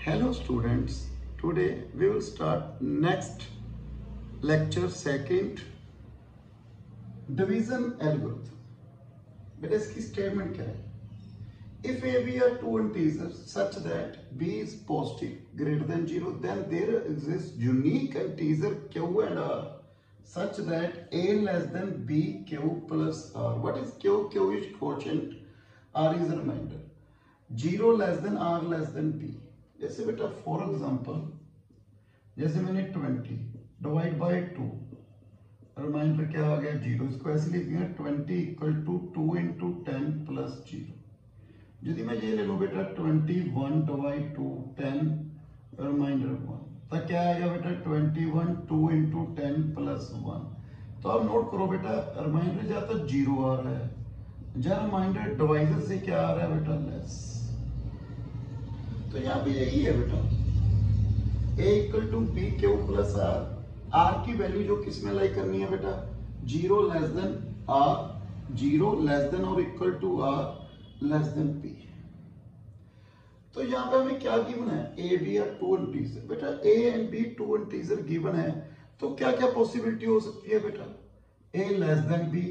Hello students, today we will start next lecture second division algorithm. बेटा इसकी statement क्या है? If a b are two integers such that b is positive greater than 0, then there exists unique integer q and r such that a less than b q plus r. What is q? Q is quotient, r is remainder. 0 less than r less than b. जैसे बेटा for example जैसे मैंने 20 divide by 2 reminder क्या आ गया 0, इसको ऐसे लिख दिया 20 इक्वल टू 2 इंटू 10 प्लस 0। यदि मैं ये ले लूं बेटा 21 डिवाइड 2 10 रिमाइंडर 1 तो क्या आएगा बेटा 21 2 इंटू 10 प्लस 1। तो अब नोट करो बेटा रिमाइंडर जाता 0 आ रहा है, जब रिमाइंडर डिवाइजर से क्या आ रहा है बेटा लेस। तो यहाँ पे यही है बेटा a equal to b q plus r, r की वैल्यू जो किस में लाई करनी है बेटा 0 less than r, 0 less than और equal to r less than b. तो यहाँ पे हमें क्या गिवन है a b are two integer. बेटा a and b two integer given है, तो क्या क्या पॉसिबिलिटी हो सकती है बेटा a less than b,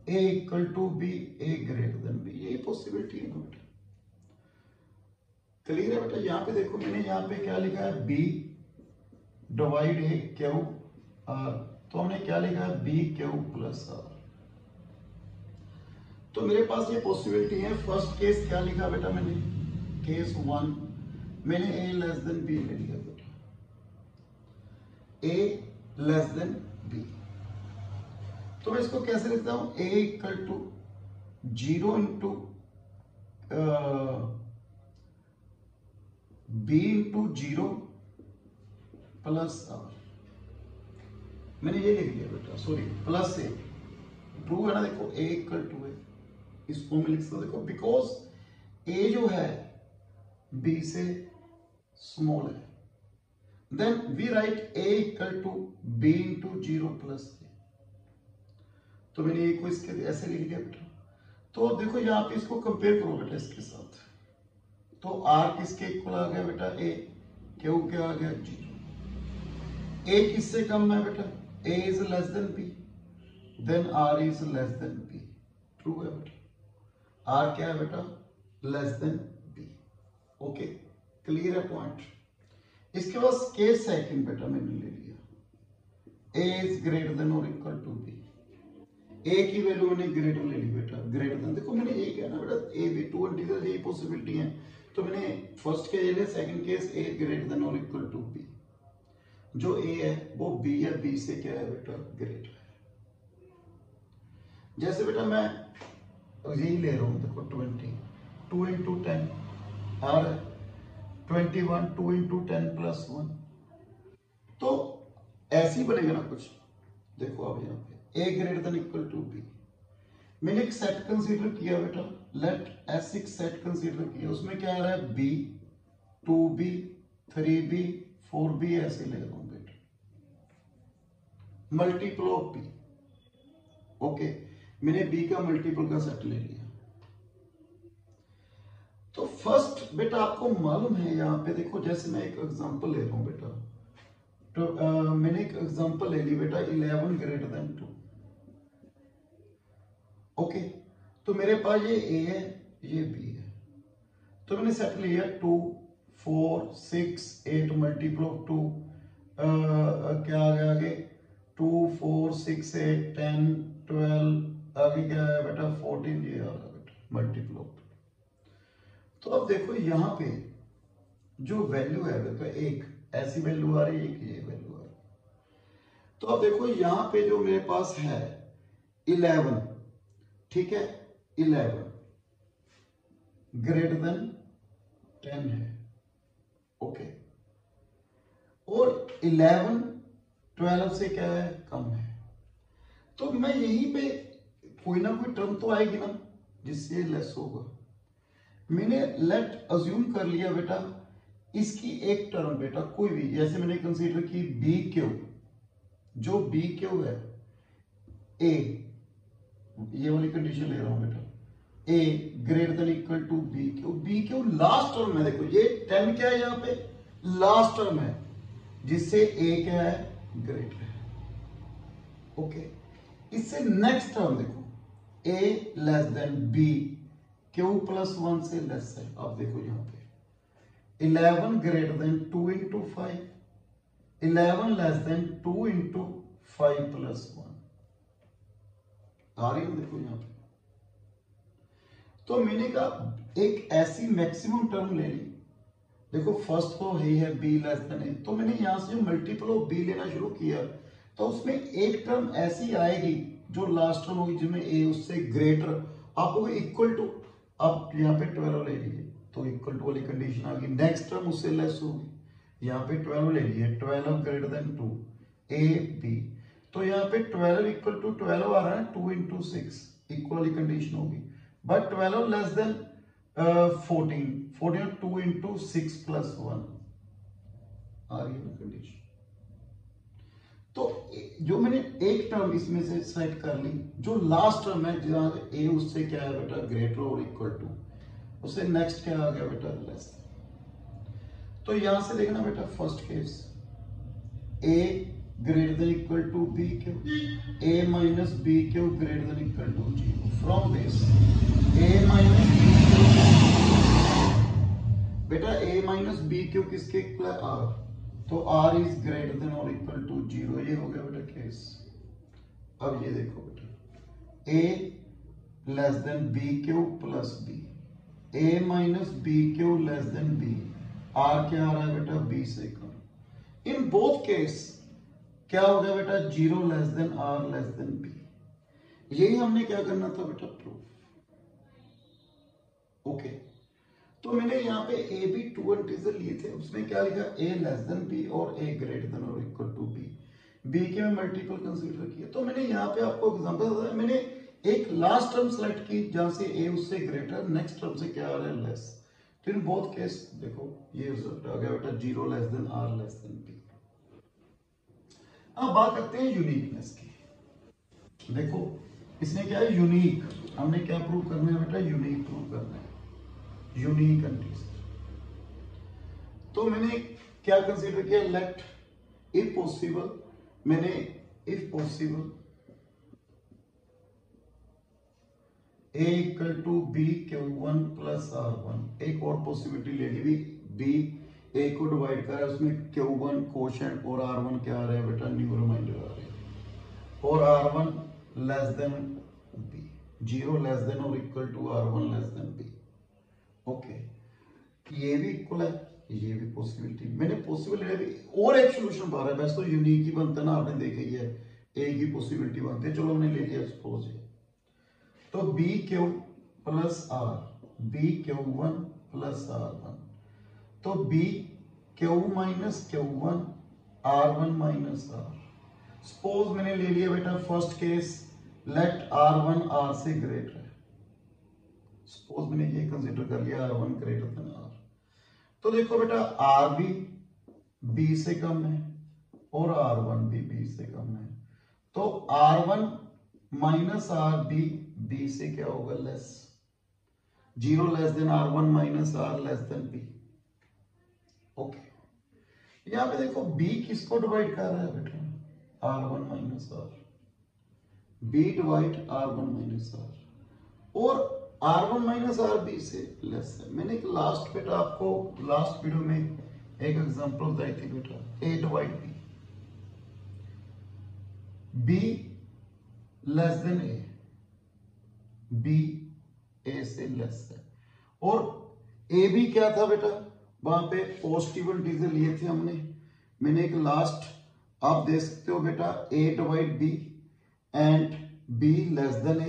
a equal to b, a greater than b, यही पॉसिबिलिटी है बेटा। क्लियर है बेटा? यहाँ पे देखो मैंने यहाँ पे क्या लिखा है b डिवाइड ए क्यू आर, तो हमने क्या लिखा है बी क्यू प्लस आर। तो मेरे पास ये पॉसिबिलिटी है। फर्स्ट केस क्या लिखा बेटा मैंने केस 1, मैंने a लेस देन b ले लिया बेटा, a लेस देन b। तो मैं इसको कैसे लिखता हूं a equal to 0 into b into 0 plus r. मैंने ये लिख लिया बेटा, सॉरी प्लस ए, ट्रू है ना, देखो a इक्वल टू है, इसको मैं लिख सकता देखो बिकॉज a जो है b से स्मॉल है, then we write a equal to b into 0 plus a. तो मैंने a को इसके ऐसे लिख लिया बेटा। तो देखो यहाँ पे इसको कंपेयर करो बेटा इसके साथ, तो r किसके इक्वल आ गया बेटा a, q क्या आ गया 0। a किससे कम है बेटा a is less than b, then r is less than b। True है बेटा, r क्या है बेटा less than b। Okay clear है पॉइंट। इसके बाद केस सेकंड बेटा मैंने ले लिया a इज ग्रेटर देन और इक्वल टू b, a की वैल्यू मैंने ग्रेटर ले ली बेटा, ग्रेटर देन। देखो मैंने ये किया ना बेटा a b टू इंटीजर यही पॉसिबिलिटी है, तो मैंने फर्स्ट केस ले, second case a greater than और इक्वल टू b। जो a है वो b या b से क्या है बेटा ग्रेटर है। जैसे बेटा मैं यही ले रहा हूं देखो 20 2 इंटू 10 और 21 2 इंटू 10 प्लस 1, तो ऐसे ही बनेगा ना कुछ। देखो अब यहाँ पे a greater than equal to b, मैंने एक सेट कंसीडर किया बेटा, लेट S6 सेट कंसीडर किया, उसमें क्या आ रहा है b 2b 3b 4b ऐसे ले रहा हूं बेटा, मल्टीपल ऑफ b। ओके मैंने b का मल्टीपल का सेट ले लिया। तो फर्स्ट बेटा आपको मालूम है यहाँ पे देखो, जैसे मैं एक एग्जांपल ले रहा हूं बेटा, तो मैंने एक एग्जांपल ले ली बेटा 11 ग्रेटर देन 2। ओके तो मेरे पास ये a है ये b है, तो मैंने सेट लिया 2 4 6 8 मल्टीपल ऑफ 2, क्या आ गया आगे 2 4 6 8 10 12, आगे क्या है बेटा 14, ये आ गया बेटा मल्टीपल ऑफ 2। तो अब देखो यहाँ पे जो वैल्यू है बेटा एक ऐसी वैल्यू आ रही है, एक ये वैल्यू आ रही है। तो अब देखो यहाँ पे जो मेरे पास है 11, ठीक है 11 ग्रेटर देन 10 है, ओके, और 11 12 से क्या है कम है। तो मैं यहीं पे कोई ना कोई टर्म तो आएगी ना जिससे लेस होगा। मैंने लेट अज्यूम कर लिया बेटा इसकी एक टर्म बेटा कोई भी, जैसे मैंने कंसीडर की बी क्यू, जो बी क्यू है ए, ये वाली कंडीशन ले रहा हूं बेटा, a greater than equal to b q, b q last term में देखो ये 10 क्या है यहाँ पे लास्ट टर्म है जिससे ए क्या है, ग्रेटर है। ओके, इससे नेक्स्ट टर्म देखो, a less than b, q plus 1 से लेस है। अब देखो यहां पे 11 greater than 2 into 5, 11 less than 2 into 5 plus 1 आ रही है, देखो यहां पे। तो मैंने कहा एक ऐसी मैक्सिमम टर्म ले ली, देखो फर्स्ट तो है बी लेस देन ए, तो मैंने यहां से जो मल्टीपल ऑफ बी लेना शुरू किया, तो उसमें एक टर्म ऐसी आएगी जो लास्ट टर्म होगी जिसमें ए उससे ग्रेटर, आपको इक्वल टू, अब यहाँ पे 12 ले लीजिए तो इक्वल टू वाली कंडीशन आ गई। नेक्स्ट टर्म उससे लेस होगी, यहाँ पे 12 ले लीजिए, 12 ग्रेटर देन 2 ए बी, तो यहाँ पे 12 इक्वल टू 12 आ रहा है, 2 इंटू 6 इक्वल वाली कंडीशन होगी। But 12 less than 14, 14 2 into 6 plus 1 आ रही है कंडीशन। तो जो मैंने एक टर्म इसमें से सेट कर ली, जो लास्ट टर्म है जहां ए उससे क्या है बेटा, ग्रेटर और इक्वल टू, उससे नेक्स्ट क्या आ गया बेटा, लेस। तो यहां से देखना बेटा, first case a greater than equal to b q, a minus b q greater than equal to 0। From this a minus b q, बेटा ए माइनस बी क्यू किसके इक्वल है, आर, तो r इज ग्रेटर देन और equal to 0, ये हो गया बेटा case. अब ये देखो बेटा, a less than b q plus b, a minus b q less than b, r क्या आ रहा है बेटा, b से कम। इन बोथ केस क्या हो गया बेटा, 0 less then r less than b। यही हमने क्या करना था बेटा, प्रूफ। ओके, तो मैंने यहाँ पे ए बी 2 इंटीजर लिए थे, उसमें क्या लिखा, ए लेस देन बी और ए ग्रेटर देन और इक्वल टू बी, बी के मैं मल्टीपल कंसीडर किया। तो मैंने यहाँ पे आपको एग्जांपल बताया, मैंने एक लास्ट टर्म सेलेक्ट की जहां से ए उससे ग्रेटर, नेक्स्ट टर्म से क्या आ रहा है, लेस। तो इन बोथ केस देखो ये रिजल्ट आ गया बेटा, 0 less than r less than b. अब बात करते हैं यूनिकनेस की। देखो इसने क्या है, यूनिक, हमने क्या प्रूव करना है बेटा, यूनिक प्रूव करना है, यूनिक इंटीजर। तो मैंने क्या कंसीडर किया, लेट इफ पॉसिबल, मैंने if possible a equal to b q 1 plus r1, एक और पॉसिबिलिटी ले ली, बी ए को डिवाइड कर रहा है, उसमें Q1 कोशेंट और R1 क्या आ रहा है बेटा, न्यू रिमाइंडर आ रहा है, और R1 less than B, 0 less than और equal to R1 less than B। Okay, ये भी इक्वल है, ये भी पॉसिबिलिटी, मैंने पॉसिबिलिटी और एक सोल्यूशन पा रहा है, वैसे तो यूनिक ही बनता है ना, आपने देखा ही है, एक ही पॉसिबिलिटी बनती है, चलो हमने ले लिया सपोज है, तो b q plus r, b q 1 plus R1, तो b q minus q 1 R1 minus r. Suppose मैंने ले लिया बेटा first case, let R1 R से ग्रेटर है, सपोज मैंने ये कंसीडर कर लिया R1 ग्रेटर देन R, तो देखो बेटा R भी B से कम है और R1 भी B से कम है, तो R1 माइनस R B से क्या होगा, less, 0 less then R1 minus R less than B। Okay, यहां पे देखो B किसको डिवाइड कर रहा है बेटा, R1 minus R, B divide R1 minus R, और R1 माइनस R B से लेस है। मैंने एक लास्ट बेटा आपको लास्ट वीडियो में एक एग्जांपल बताई थी बेटा, A divide B less than A, B A से लेस है, और A भी क्या था बेटा, वहां पे पॉजिटिव इंटीजर लिए थे हमने, मैंने एक लास्ट आप देख सकते हो बेटा, A divide B and B less than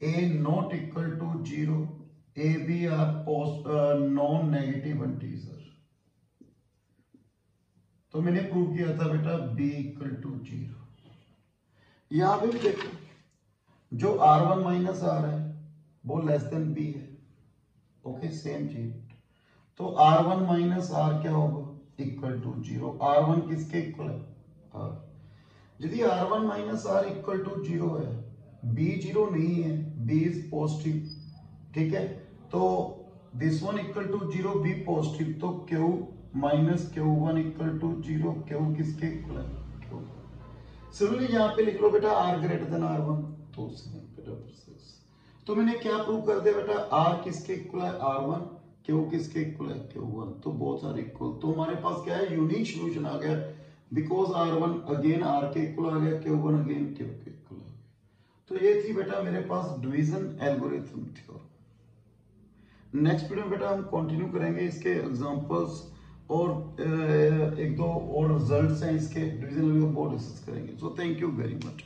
A not equal to 0, A B are non negative integer. तो मैंने प्रूव किया था बेटा B इक्वल टू 0। यहां पे भी देखो जो R1 माइनस R है वो लेस देन B है, ओके सेम चीज, तो R1 माइनस R क्या होगा, इक्वल टू 0, R1 किसके इक्वल है, R, यदि R1 minus R equal to 0 है, B 0 नहीं है, B इज पॉजिटिव, ठीक है, तो this one equal to 0 B positive, तो Q minus Q1 equal to 0, Q किसके इक्वल है, Q। सिमिलरली यहाँ पे लिख लो बेटा R ग्रेटर देन R1, तो बेटा प्रोसेस। तो मैंने क्या प्रूव कर दिया बेटा, R किसके इक्वल है, R1, Q किसके इक्वल है, Q1, तो बोथ आर इक्वल। तो हमारे पास क्या है, यूनिक सॉल्यूशन आ गया, बिकॉज R1 अगेन R के इक्वल आ गया, Q1 अगेन Q के इक्वल आ गया। तो ये थी बेटा मेरे पास division algorithm theorem. Next video में बेटा हम कंटिन्यू करेंगे इसके एग्जांपल्स और एक दो और रिजल्ट्स हैं इसके डिवीजन एल्गोरिथम, बहुत डिस्कस करेंगे। So thank you very much.